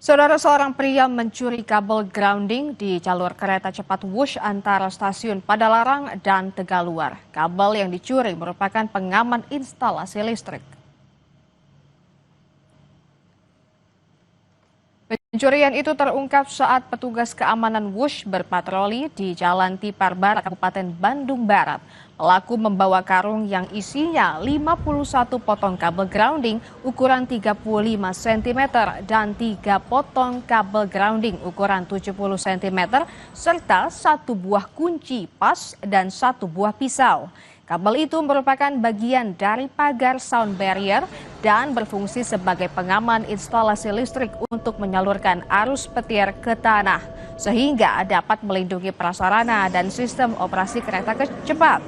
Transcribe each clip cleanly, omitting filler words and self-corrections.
Saudara, seorang pria mencuri kabel grounding di jalur kereta cepat Wush antara stasiun Padalarang dan Tegaluar. Kabel yang dicuri merupakan pengaman instalasi listrik. Pencurian itu terungkap saat petugas keamanan Wush berpatroli di Jalan Tipar Barat, Kabupaten Bandung Barat. Pelaku membawa karung yang isinya 51 potong kabel grounding ukuran 35 cm dan 3 potong kabel grounding ukuran 70 cm serta 1 buah kunci pas dan 1 buah pisau. Kabel itu merupakan bagian dari pagar sound barrier dan berfungsi sebagai pengaman instalasi listrik untuk menyalurkan arus petir ke tanah, sehingga dapat melindungi prasarana dan sistem operasi kereta cepat.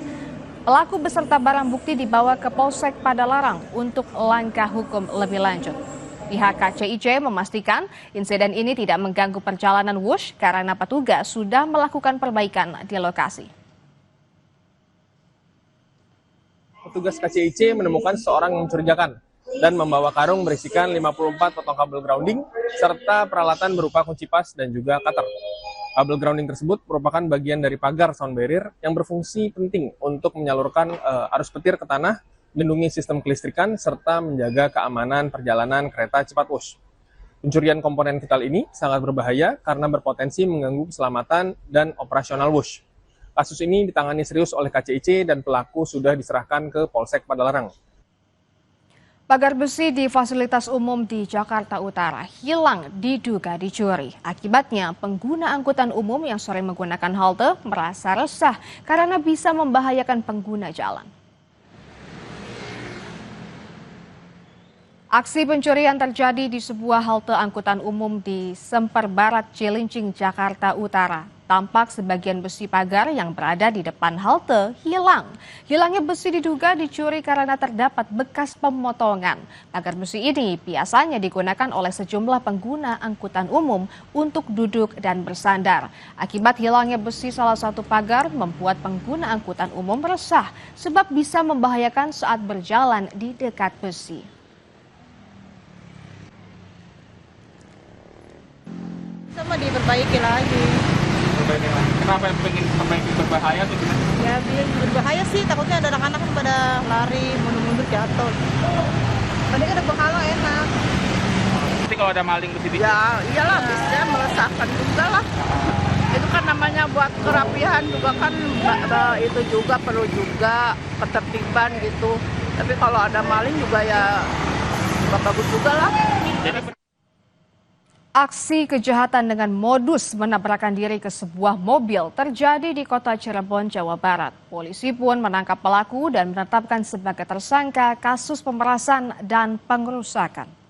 Pelaku beserta barang bukti dibawa ke Polsek Padalarang untuk langkah hukum lebih lanjut. Pihak KCIC memastikan insiden ini tidak mengganggu perjalanan Wush karena petugas sudah melakukan perbaikan di lokasi. Petugas KCIC menemukan seorang yang mencurigakan dan membawa karung berisikan 54 potong kabel grounding serta peralatan berupa kunci pas dan juga cutter. Kabel grounding tersebut merupakan bagian dari pagar sound barrier yang berfungsi penting untuk menyalurkan arus petir ke tanah, melindungi sistem kelistrikan, serta menjaga keamanan perjalanan kereta cepat Wush. Pencurian komponen vital ini sangat berbahaya karena berpotensi mengganggu keselamatan dan operasional Wush. Kasus ini ditangani serius oleh KCIC dan pelaku sudah diserahkan ke Polsek Padalarang. Pagar besi di fasilitas umum di Jakarta Utara hilang diduga dicuri. Akibatnya, pengguna angkutan umum yang sering menggunakan halte merasa resah karena bisa membahayakan pengguna jalan. Aksi pencurian terjadi di sebuah halte angkutan umum di Semper Barat, Cilincing, Jakarta Utara. Tampak sebagian besi pagar yang berada di depan halte hilang. Hilangnya besi diduga dicuri karena terdapat bekas pemotongan. Pagar besi ini biasanya digunakan oleh sejumlah pengguna angkutan umum untuk duduk dan bersandar. Akibat hilangnya besi salah satu pagar membuat pengguna angkutan umum resah sebab bisa membahayakan saat berjalan di dekat besi. Sama diperbaiki lagi. Kenapa yang pengen perbaiki berbahaya tuh gimana? Ya biar berbahaya sih, takutnya ada anak-anak pada lari mundur-mundur jatuh. Tadi kan ada penghalang enak. Nanti kalau ada maling di sini? Ya iyalah, bisa meresahkan juga lah. Itu kan namanya buat kerapihan juga kan, itu juga perlu juga ketertiban gitu. Tapi kalau ada maling juga ya nggak bagus juga lah. Aksi kejahatan dengan modus menabrakkan diri ke sebuah mobil terjadi di kota Cirebon, Jawa Barat. Polisi pun menangkap pelaku dan menetapkan sebagai tersangka kasus pemerasan dan pengerusakan.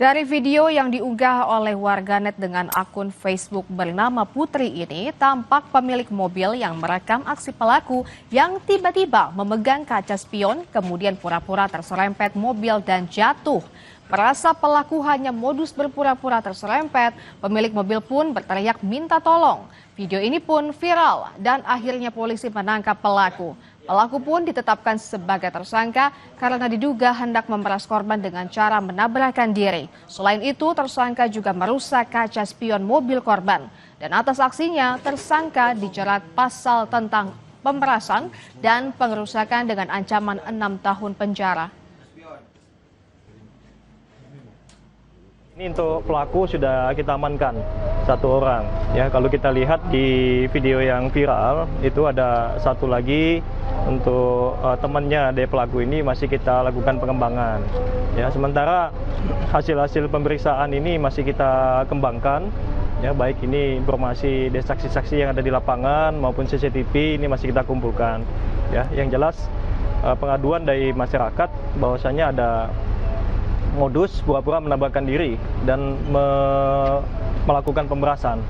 Dari video yang diunggah oleh warganet dengan akun Facebook bernama Putri ini, tampak pemilik mobil yang merekam aksi pelaku yang tiba-tiba memegang kaca spion, kemudian pura-pura terserempet mobil dan jatuh. Merasa pelaku hanya modus berpura-pura terserempet, pemilik mobil pun berteriak minta tolong. Video ini pun viral dan akhirnya polisi menangkap pelaku. Pelaku pun ditetapkan sebagai tersangka karena diduga hendak memeras korban dengan cara menabrakkan diri. Selain itu, tersangka juga merusak kaca spion mobil korban. Dan atas aksinya, tersangka dijerat pasal tentang pemerasan dan pengerusakan dengan ancaman 6 tahun penjara. Ini untuk pelaku sudah kita amankan 1 orang. Ya, kalau kita lihat di video yang viral itu ada 1 lagi untuk temannya dari pelaku ini masih kita lakukan pengembangan. Ya, sementara hasil-hasil pemeriksaan ini masih kita kembangkan. Ya, baik ini informasi dari saksi-saksi yang ada di lapangan maupun CCTV ini masih kita kumpulkan. Ya, yang jelas pengaduan dari masyarakat bahwasanya ada modus pura-pura menabrakkan diri dan melakukan pemerasan.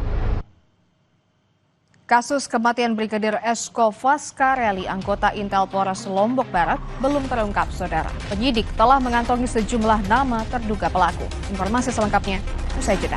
Kasus kematian Brigadir Esko Faskareli, anggota Intel Polres Lombok Barat, belum terungkap, saudara. Penyidik telah mengantongi sejumlah nama terduga pelaku. Informasi selengkapnya usai jeda.